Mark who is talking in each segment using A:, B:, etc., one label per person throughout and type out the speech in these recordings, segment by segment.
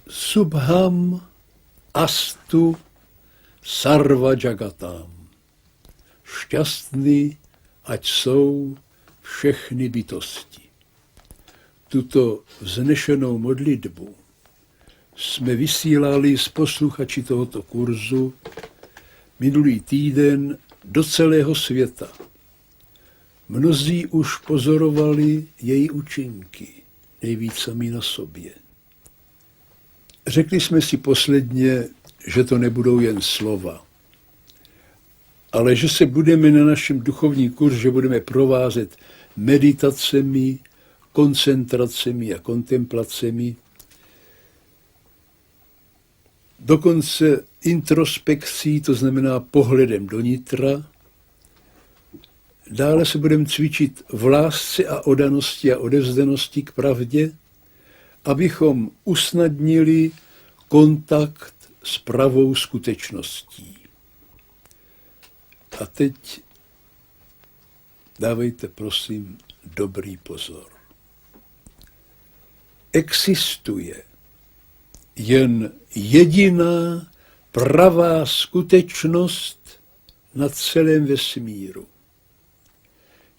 A: Subham astu sarva jagatam. Šťastný, ať jsou všechny bytosti. Tuto vznešenou modlitbu jsme vysílali s posluchači tohoto kurzu minulý týden do celého světa. Mnozí už pozorovali její účinky, nejvíc sami na sobě. Řekli jsme si posledně, že to nebudou jen slova, ale že se budeme na našem duchovním kurzu, že budeme provázet meditacemi, koncentracemi a kontemplacemi, dokonce introspekcí, to znamená pohledem do nitra. Dále se budeme cvičit v lásce a oddanosti a odevzdanosti k pravdě, abychom usnadnili kontakt s pravou skutečností. A teď dávejte, prosím, dobrý pozor. Existuje jen jediná pravá skutečnost na celém vesmíru.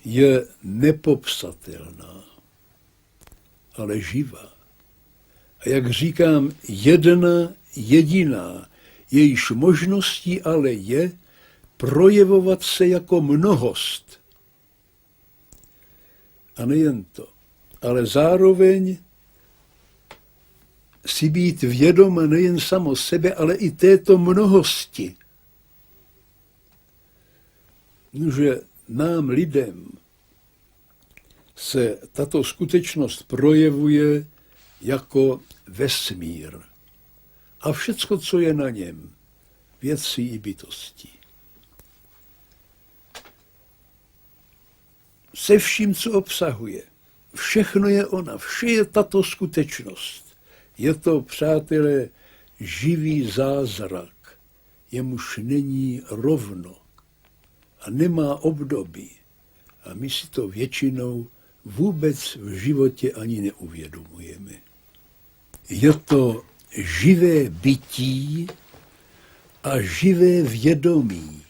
A: Je nepopsatelná, ale živá. A jak říkám, jedna jediná, jejíž možností ale je projevovat se jako mnohost. A nejen to, ale zároveň si být vědoma nejen samo sebe, ale i této mnohosti. Že nám lidem se tato skutečnost projevuje jako vesmír. A všecko, co je na něm, věci i bytosti. Se vším, co obsahuje. Všechno je ona, vše je tato skutečnost. Je to, přátelé, živý zázrak, jemuž není rovno a nemá období. A my si to většinou vůbec v životě ani neuvědomujeme. Je to živé bytí a živé vědomí.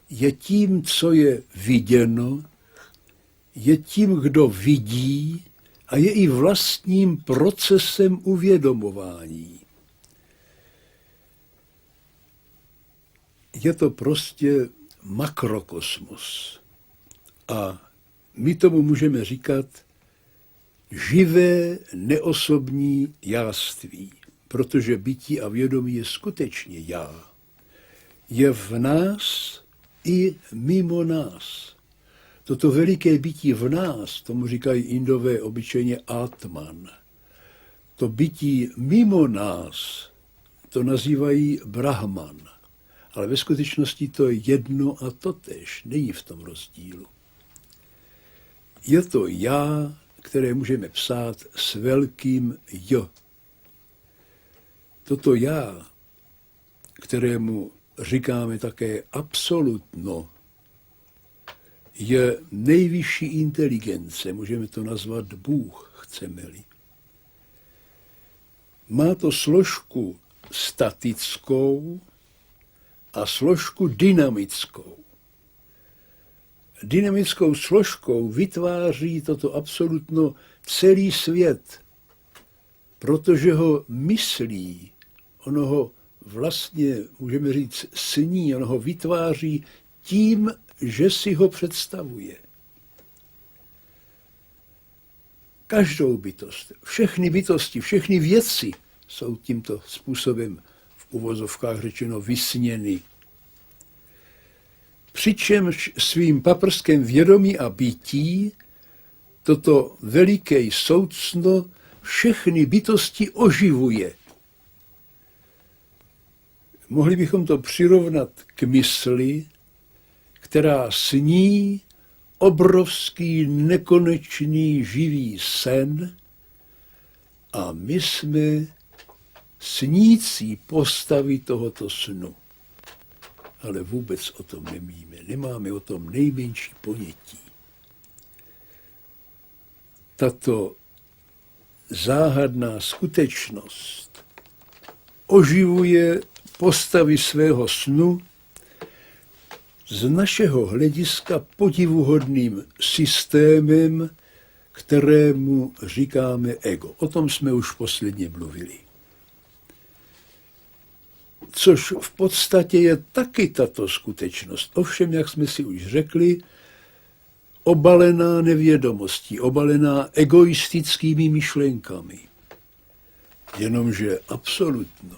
A: Je tím, co je viděno, je tím, kdo vidí a je i vlastním procesem uvědomování. Je to prostě makrokosmos. A my tomu můžeme říkat živé neosobní jáství, protože bytí a vědomí je skutečně já. Je v nás i mimo nás. Toto veliké bytí v nás, tomu říkají Indové obyčejně Atman. To bytí mimo nás, to nazývají Brahman. Ale ve skutečnosti to je jedno a totéž, není v tom rozdílu. Je to já, které můžeme psát s velkým J. Toto já, kterému říkáme také absolutno, je nejvyšší inteligence, můžeme to nazvat Bůh, chceme-li. Má to složku statickou a složku dynamickou. Dynamickou složkou vytváří toto absolutno celý svět, protože ho myslí, ono ho vlastně, můžeme říct, sní, ono ho vytváří tím, že si ho představuje. Každou bytost, všechny bytosti, všechny věci jsou tímto způsobem v uvozovkách řečeno vysněny. Přičemž svým paprskem vědomí a bytí toto veliké soucno všechny bytosti oživuje. Mohli bychom to přirovnat k mysli, která sní obrovský, nekonečný, živý sen a my jsme snící postavy tohoto snu. Ale vůbec o tom nevíme, nemáme o tom nejmenší ponětí. Tato záhadná skutečnost oživuje postavy svého snu z našeho hlediska podivuhodným systémem, kterému říkáme ego. O tom jsme už posledně mluvili. Což v podstatě je taky tato skutečnost. Ovšem, jak jsme si už řekli, obalená nevědomostí, obalená egoistickými myšlenkami. Jenomže absolutno,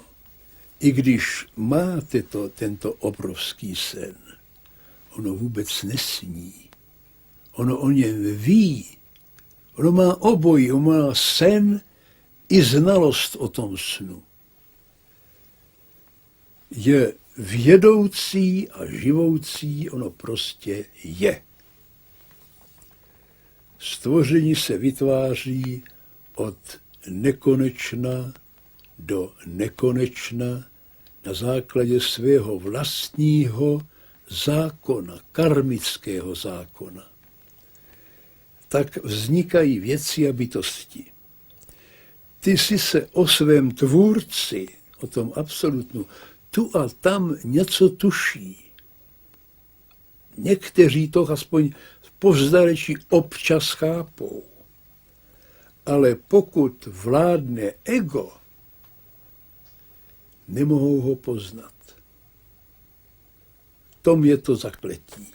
A: i když máte tento obrovský sen, ono vůbec nesní. Ono o něm ví. Ono má obojí, ono má sen i znalost o tom snu. Je vědoucí a živoucí, ono prostě je. Stvoření se vytváří od nekonečna do nekonečna na základě svého vlastního zákona, karmického zákona. Tak vznikají věci a bytosti. Ty si se o svém tvůrci, o tom absolutnu, tu a tam něco tuší. Někteří to aspoň povzdarečí občas chápou. Ale pokud vládne ego, nemohou ho poznat. V tom je to zakletí.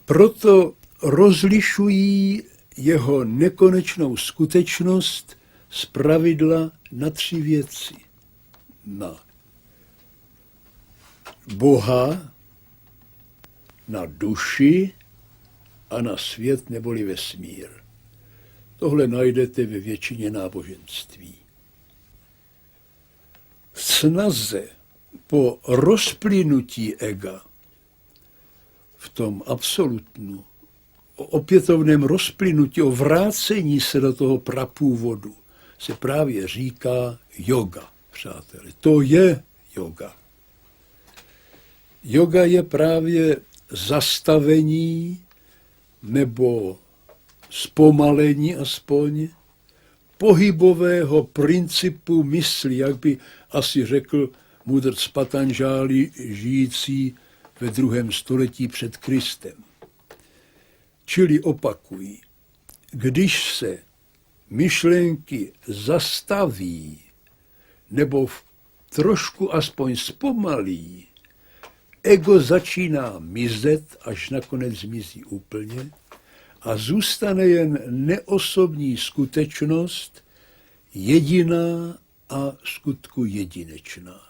A: Proto rozlišují jeho nekonečnou skutečnost zpravidla na 3 věci. Na Boha, na duši a na svět neboli vesmír. Tohle najdete ve většině náboženství. V snaze po rozplynutí ega, v tom absolutnu, o opětovném rozplynutí, o vrácení se do toho prapůvodu, se právě říká yoga, přátelé. To je yoga. Yoga je právě zastavení nebo zpomalení aspoň pohybového principu mysli, jak by asi řekl mudrc Patanžáli, žijící ve 2. století před Kristem. Čili opakují, když se myšlenky zastaví nebo trošku aspoň zpomalí, ego začíná mizet, až nakonec zmizí úplně a zůstane jen neosobní skutečnost, jediná a skutku jedinečná.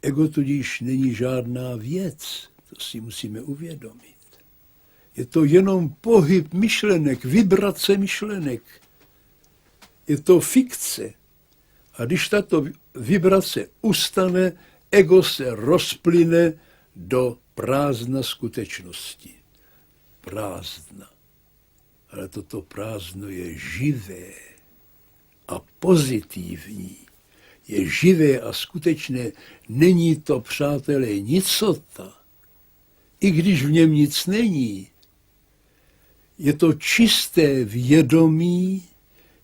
A: Ego tudíž není žádná věc, to si musíme uvědomit. Je to jenom pohyb myšlenek, vibrace myšlenek. Je to fikce. A když tato vibrace ustane, ego se rozplyne do prázdna skutečnosti. Prázdna. Ale toto prázdno je živé a pozitivní. Je živé a skutečné. Není to, přátelé, nicota. I když v něm nic není. Je to čisté vědomí,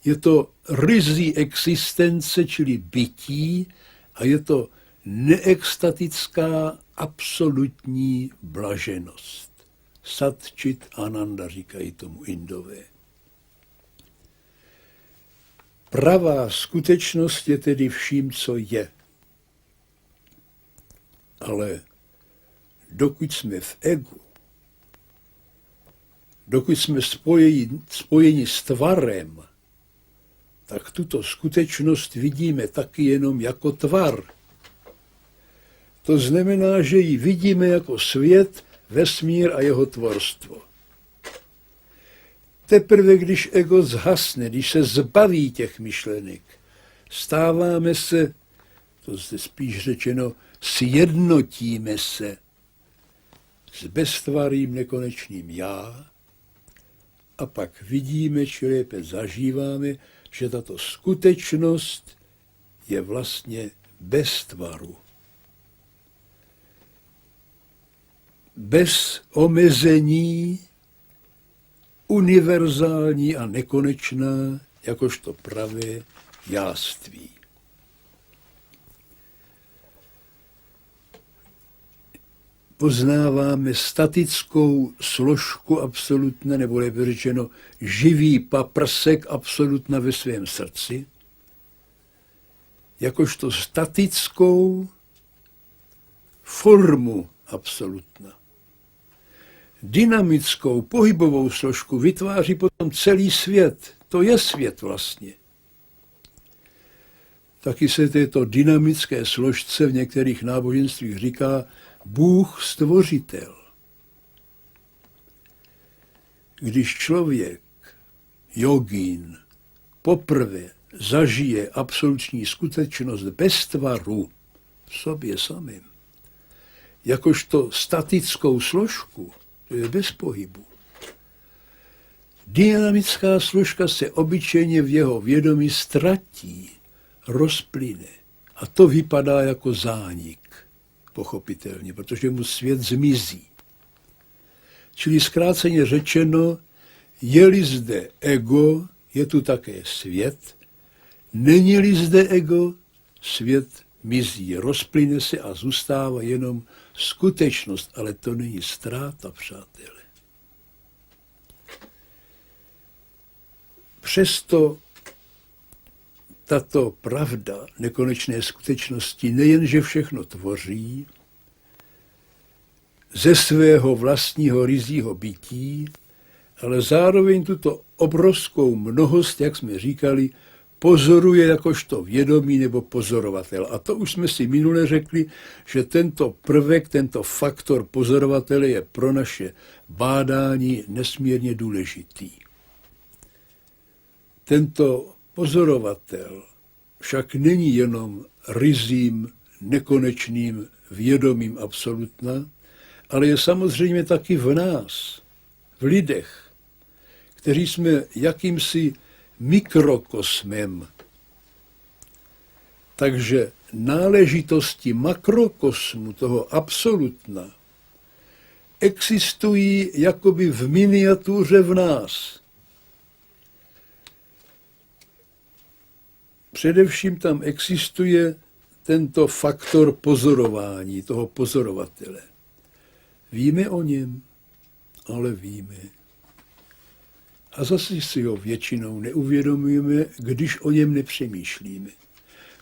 A: je to ryzí existence, čili bytí, a je to neextatická absolutní blaženost. Satčit Ananda, říkají tomu Indové. Pravá skutečnost je tedy vším, co je. Ale dokud jsme v egu, dokud jsme spojeni s tvarem, tak tuto skutečnost vidíme taky jenom jako tvar. To znamená, že ji vidíme jako svět, vesmír a jeho tvorstvo. Teprve, když ego zhasne, když se zbaví těch myšlenek, stáváme se, to zde spíš řečeno, sjednotíme se s beztvarým nekonečným já a pak vidíme, či lépe zažíváme, že tato skutečnost je vlastně bez tvaru. Bez omezení, univerzální a nekonečná, jakožto pravé jáství. Poznáváme statickou složku absolutna, nebo lépe řečeno živý paprsek absolutna ve svém srdci, jakožto statickou formu absolutna. Dynamickou pohybovou složku vytváří potom celý svět. To je svět vlastně. Taky se této dynamické složce v některých náboženstvích říká Bůh stvořitel. Když člověk, jogín, poprvé zažije absolutní skutečnost bez tvaru v sobě samém, jakožto statickou složku, to je bez pohybu, dynamická složka se obyčejně v jeho vědomí ztratí, rozplyne. A to vypadá jako zánik, pochopitelně, protože mu svět zmizí. Čili zkráceně řečeno, je-li zde ego, je tu také svět, není-li zde ego, svět mizí, rozplyne se a zůstává jenom skutečnost, ale to není ztráta, přátelé. Přesto tato pravda nekonečné skutečnosti nejenže všechno tvoří, ze svého vlastního ryzího bytí, ale zároveň tuto obrovskou mnohost, jak jsme říkali, pozoruje jakožto vědomí nebo pozorovatel. A to už jsme si minule řekli, že tento prvek, tento faktor pozorovatele je pro naše bádání nesmírně důležitý. Tento pozorovatel však není jenom ryzím, nekonečným vědomím absolutna, ale je samozřejmě taky v nás, v lidech, kteří jsme jakýmsi mikrokosmem. Takže náležitosti makrokosmu, toho absolutna, existují jakoby v miniatuře v nás. Především tam existuje tento faktor pozorování, toho pozorovatele. Víme o něm, ale víme. A zase si ho většinou neuvědomujeme, když o něm nepřemýšlíme.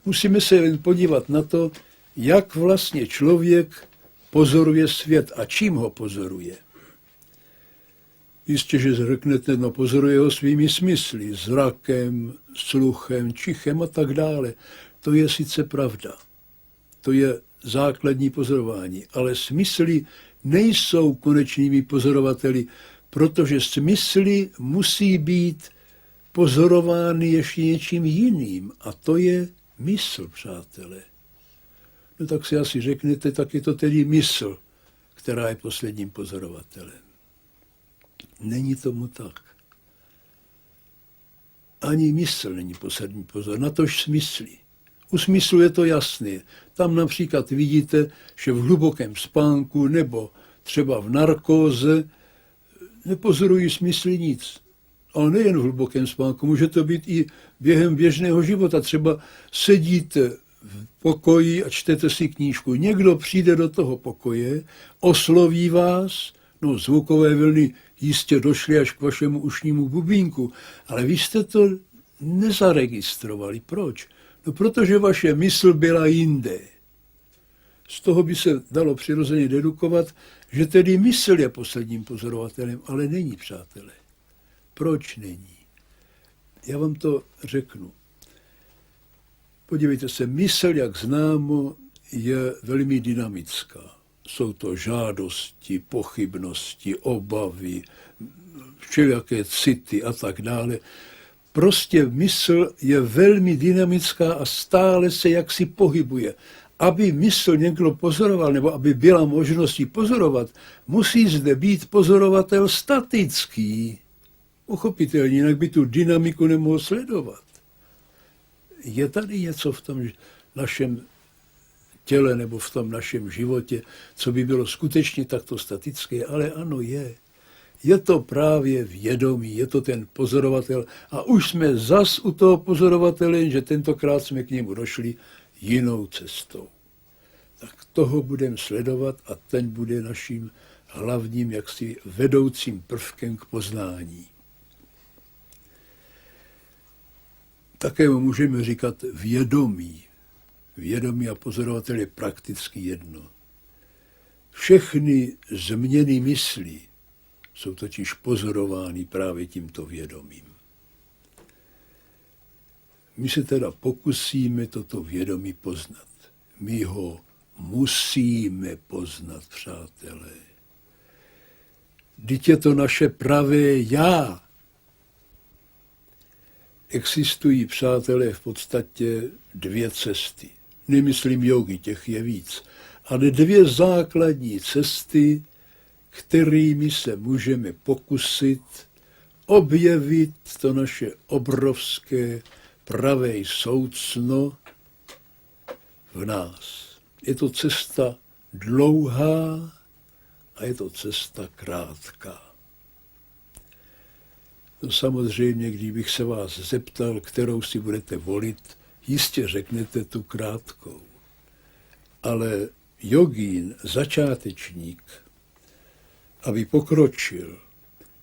A: Musíme se jen podívat na to, jak vlastně člověk pozoruje svět a čím ho pozoruje. Jistě, že řeknete, no pozoruje ho svými smysly, zrakem, sluchem, čichem a tak dále. To je sice pravda. To je základní pozorování, ale smysly nejsou konečnými pozorovateli, protože smysly musí být pozorovány ještě něčím jiným. A to je mysl, přátelé. No tak si asi řeknete, tak je to tedy mysl, která je posledním pozorovatelem. Není tomu tak. Ani mysl není poslední pozor, natož smysly. U smyslu je to jasné. Tam například vidíte, že v hlubokém spánku nebo třeba v narkóze nepozorují smysly nic. Ale nejen v hlubokém spánku, může to být i během běžného života. Třeba sedíte v pokoji a čtete si knížku. Někdo přijde do toho pokoje, osloví vás, no zvukové vlny jistě došly až k vašemu ušnímu bubínku, ale vy jste to nezaregistrovali. Proč? No protože vaše mysl byla jinde. Z toho by se dalo přirozeně dedukovat, že tedy mysl je posledním pozorovatelem, ale není, přátelé. Proč není? Já vám to řeknu. Podívejte se, mysl, jak známo, je velmi dynamická. Jsou to žádosti, pochybnosti, obavy, všelijaké city a tak dále. Prostě mysl je velmi dynamická a stále se jaksi pohybuje. Aby mysl někdo pozoroval, nebo aby byla možnost ji pozorovat, musí zde být pozorovatel statický. Pochopitelně, jinak by tu dynamiku nemohl sledovat. Je tady něco v tom našem těle nebo v tom našem životě, co by bylo skutečně takto statické, ale ano, je. Je to právě vědomí, je to ten pozorovatel. A už jsme zas u toho pozorovatele, že tentokrát jsme k němu došli jinou cestou. Tak toho budeme sledovat a ten bude naším hlavním, jaksi vedoucím prvkem k poznání. Také mu můžeme říkat vědomí. Vědomí a pozorovatel je prakticky jedno. Všechny změny mysli jsou totiž pozorovány právě tímto vědomím. My se teda pokusíme toto vědomí poznat. My ho musíme poznat, přátelé. Vždyť je to naše pravé já. Existují, přátelé, v podstatě dvě cesty. Nemyslím jogi, těch je víc, ale dvě základní cesty, kterými se můžeme pokusit objevit to naše obrovské pravé soucno v nás. Je to cesta dlouhá a je to cesta krátká. No samozřejmě, kdybych se vás zeptal, kterou si budete volit, jistě řeknete tu krátkou. Ale jogín, začátečník, aby pokročil,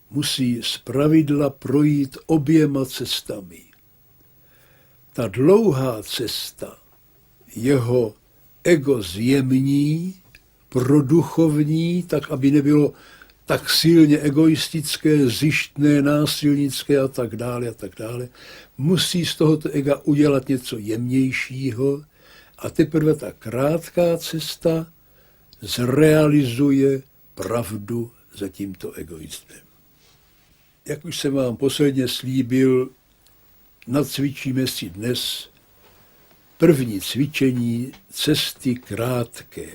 A: musí zpravidla projít oběma cestami. Ta dlouhá cesta jeho ego zjemní, produchovní, tak aby nebylo tak silně egoistické, zištné, násilnické a tak dále, musí z tohoto ega udělat něco jemnějšího a teprve ta krátká cesta zrealizuje pravdu za tímto egoismem. Jak už jsem vám posledně slíbil, nacvičíme si dnes první cvičení cesty krátké,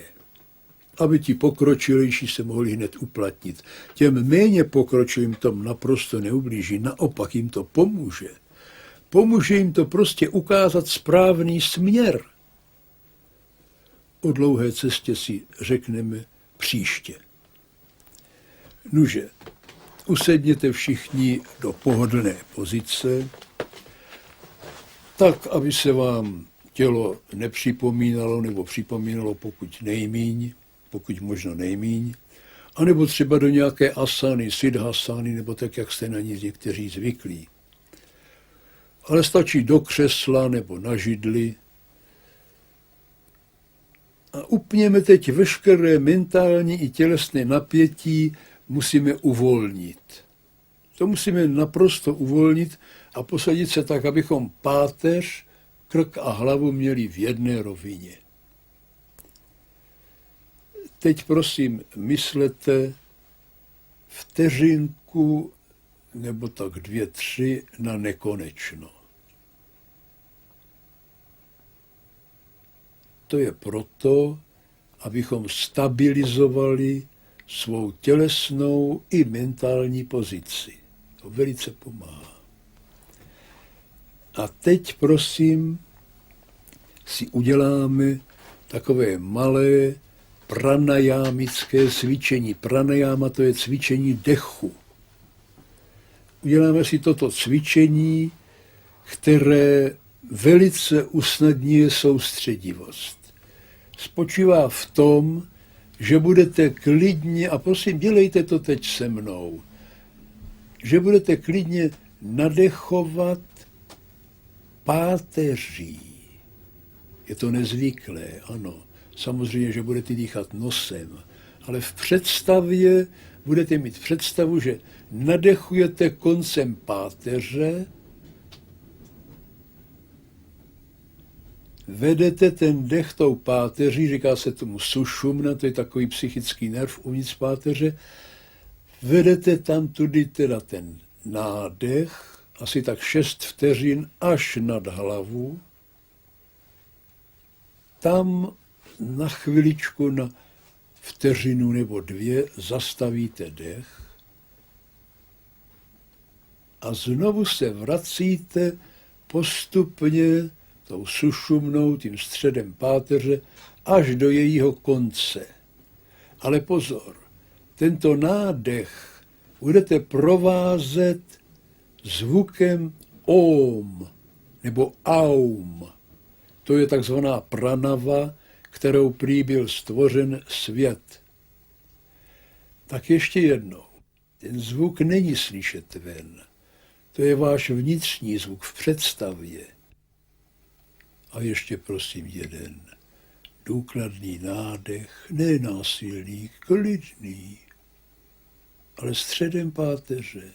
A: aby ti pokročilejší se mohli hned uplatnit. Těm méně pokročilým tom naprosto neublíží, naopak jim to pomůže. Pomůže jim to prostě ukázat správný směr. O dlouhé cestě si řekneme příště. Nuže, usedněte všichni do pohodlné pozice, tak, aby se vám tělo nepřipomínalo nebo připomínalo pokud možno nejmíň, anebo třeba do nějaké asany, siddhasány, nebo tak, jak jste na ní někteří zvyklí. Ale stačí do křesla nebo na židli. A upněme teď veškeré mentální i tělesné napětí, musíme uvolnit. To musíme naprosto uvolnit a posadit se tak, abychom páteř, krk a hlavu měli v jedné rovině. Teď prosím myslete vteřinku nebo tak 2, 3 na nekonečno. To je proto, abychom stabilizovali svou tělesnou i mentální pozici. To velice pomáhá. A teď prosím si uděláme takové malé pranajámické cvičení. Pranajáma to je cvičení dechu. Uděláme si toto cvičení, které velice usnadňuje soustředivost. Spočívá v tom, že budete klidně, a prosím, dělejte to teď se mnou, že budete klidně nadechovat páteří. Je to nezvyklé, ano. Samozřejmě, že budete dýchat nosem, ale v představě budete mít představu, že nadechujete koncem páteře, vedete ten dech tou páteří, říká se tomu sušumna, to je takový psychický nerv uvnitř páteře, vedete tam tudy teda ten nádech, asi tak 6 vteřin až nad hlavu, tam na chviličku, na vteřinu nebo 2 zastavíte dech a znovu se vracíte postupně tou sušumnou, tím středem páteře, až do jejího konce. Ale pozor, tento nádech budete provázet zvukem om nebo aum. To je takzvaná pranava, kterou prý byl stvořen svět. Tak ještě jednou. Ten zvuk není slyšet ven. To je váš vnitřní zvuk v představě. A ještě prosím jeden. Důkladný nádech, ne násilný, klidný, ale středem páteře.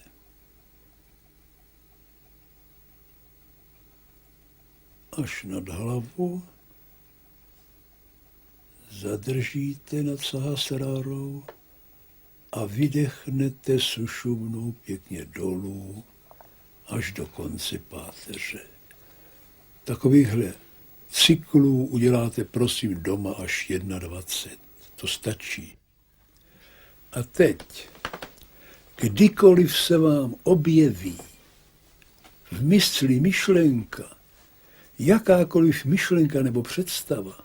A: Až nad hlavu zadržíte nad Sahasrárou a vydechnete sušumnou pěkně dolů až do konce páteře. Takovýchhle cyklů uděláte prosím doma až 21. To stačí. A teď, kdykoliv se vám objeví v mysli myšlenka, jakákoliv myšlenka nebo představa,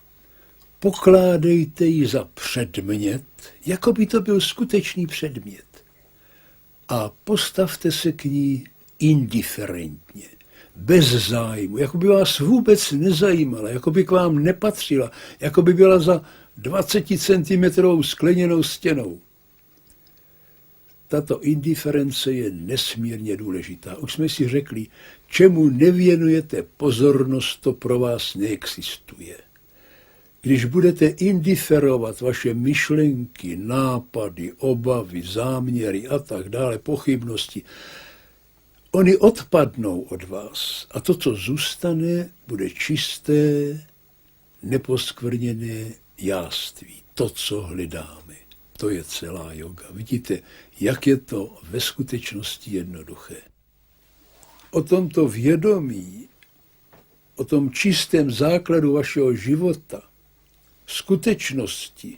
A: pokládejte ji za předmět, jako by to byl skutečný předmět. A postavte se k ní indiferentně, bez zájmu, jako by vás vůbec nezajímala, jako by k vám nepatřila, jako by byla za 20 cm skleněnou stěnou. Tato indiference je nesmírně důležitá. Už jsme si řekli, čemu nevěnujete pozornost, to pro vás neexistuje. Když budete indiferovat vaše myšlenky, nápady, obavy, záměry a tak dále, pochybnosti, oni odpadnou od vás a to, co zůstane, bude čisté, neposkvrněné jáství. To, co hledáme. To je celá yoga. Vidíte, jak je to ve skutečnosti jednoduché. O tomto vědomí, o tom čistém základu vašeho života, skutečnosti,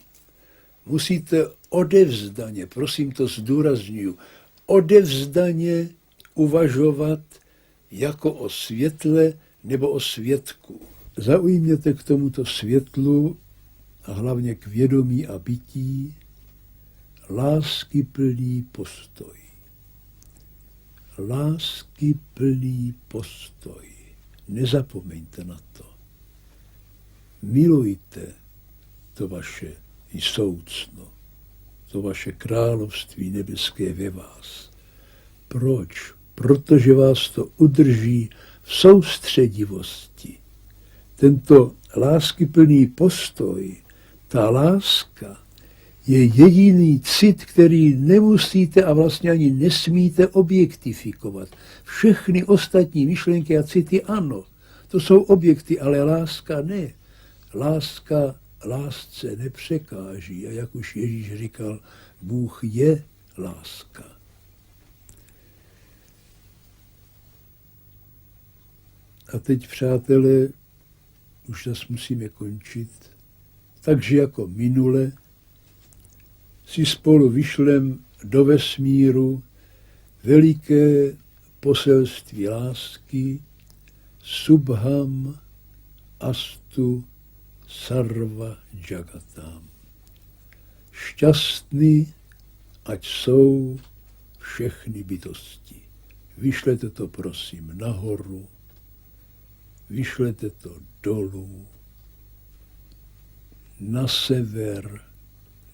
A: musíte odevzdaně, prosím to zdůrazňuji, odevzdaně uvažovat jako o světle nebo o světku. Zaujměte k tomuto světlu a hlavně k vědomí a bytí láskyplný postoj. Láskyplný postoj. Nezapomeňte na to. Milujte to vaše soucno, to vaše království nebeské ve vás. Proč? Protože vás to udrží v soustředivosti. Tento láskyplný postoj, ta láska, je jediný cit, který nemusíte a vlastně ani nesmíte objektifikovat. Všechny ostatní myšlenky a city ano, to jsou objekty, ale láska ne. Láska lásce nepřekáží a jak už Ježíš říkal, Bůh je láska. A teď, přátelé, už zase musíme končit. Takže jako minule si spolu vyšlem do vesmíru veliké poselství lásky Subham Astu Sarva Jagatam. Šťastný, ať jsou všechny bytosti. Vyšlete to prosím nahoru, vyšlete to dolů, na sever,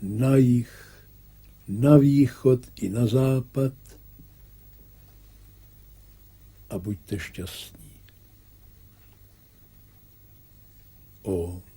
A: na jih, na východ i na západ a buďte šťastní. Om.